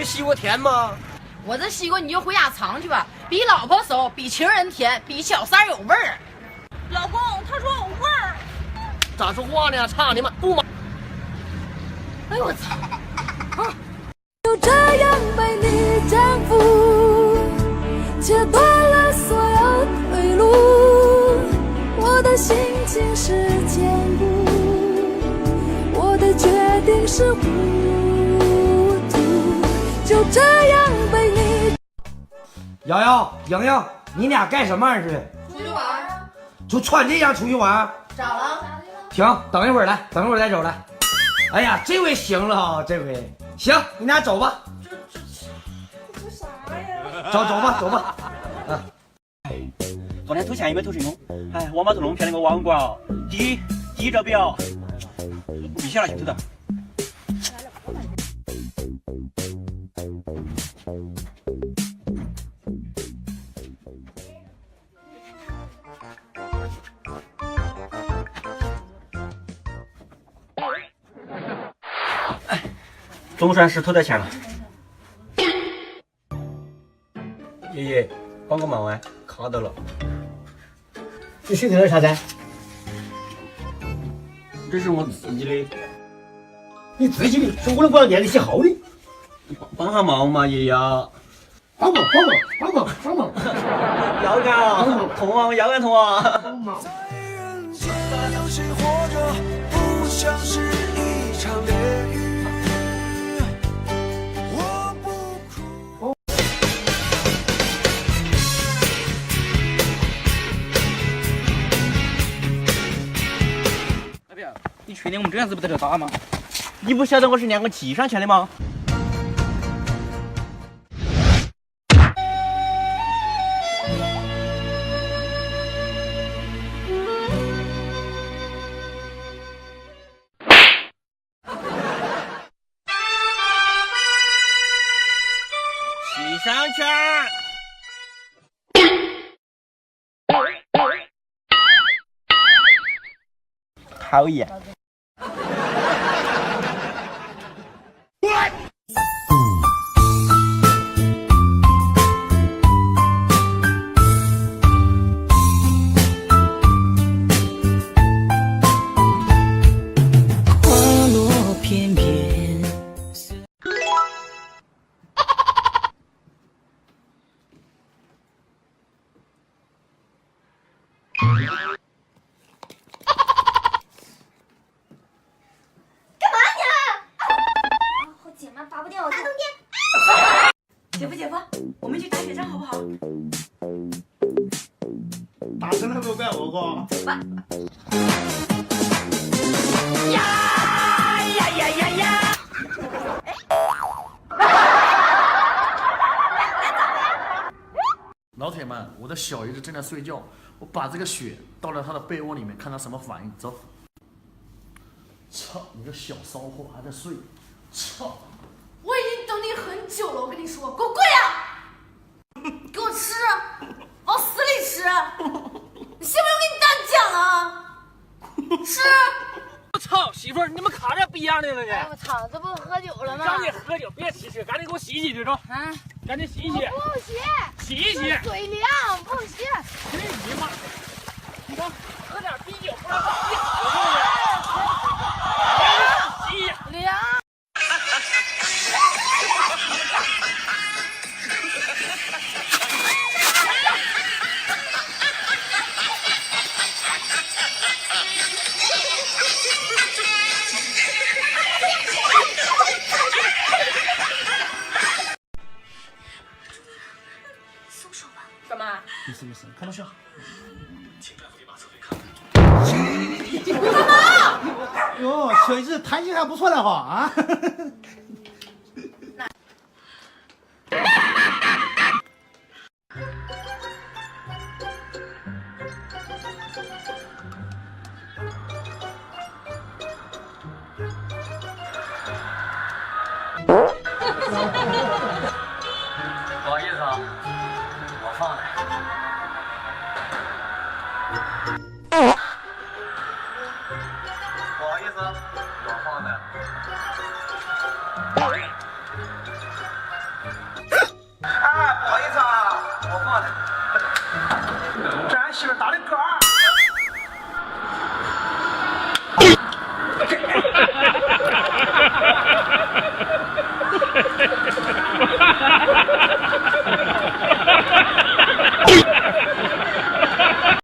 西瓜甜吗？我这西瓜你就回家尝去吧，比老婆熟，比情人甜，比小三有味儿。老公，他说有味儿。咋说话呢？操你妈！不买！哎呦我操！就这样被你征服，切断了所有退路。我的心情是坚固，我的决定是糊涂，就这样被你。瑶瑶、莹莹，你俩干什么似的？出去玩啊？就穿这样出去玩？咋了？停，等一会儿来，等一会儿再走来。哎呀，这回行了啊，这回行，你俩走吧。这啥呀？走吧，走吧。昨天偷钱也没偷成功，哎，王八头弄骗了个网管，第一招标，不必写了，去偷的。总算是偷到钱了。爷爷，帮个忙啊，卡到了。你心里那啥子？这是我自己的，你自己的，是我都不要念得起好的。帮下忙嘛，爷爷。帮忙，帮忙，帮忙，帮忙！腰杆啊，痛啊，腰杆痛啊！帮忙！你确定我们这样子不得了打吗？你不晓得我是练过骑上拳的吗？骑上拳。讨厌。姐夫，我们去打雪仗好不好？打成了都怪我哥。走吧。老铁们，我的小姨子正在睡觉，我把这个血倒到她的被窝里面，看她什么反应。走。操你个小骚货，还在睡！操！我已经等你很久了，我跟你说，给我跪下，给我吃，往死里吃！你信不信我给你单讲啊？吃！我操，媳妇儿，你他妈卡这逼样的了哎呢？我操，这不喝酒了吗？赶紧喝酒，别吃，赶紧给我洗一洗去，走！啊！赶紧洗一洗，不洗，洗一洗。嘴凉，不洗。去你妈！你说喝点啤酒，不然把皮好是不是？洗一洗。凉。干嘛？没事没事，开玩笑。哟，小姨子弹性还不错的哈啊！不好意思啊，我放的。不好意思，我放的。俺媳妇打的歌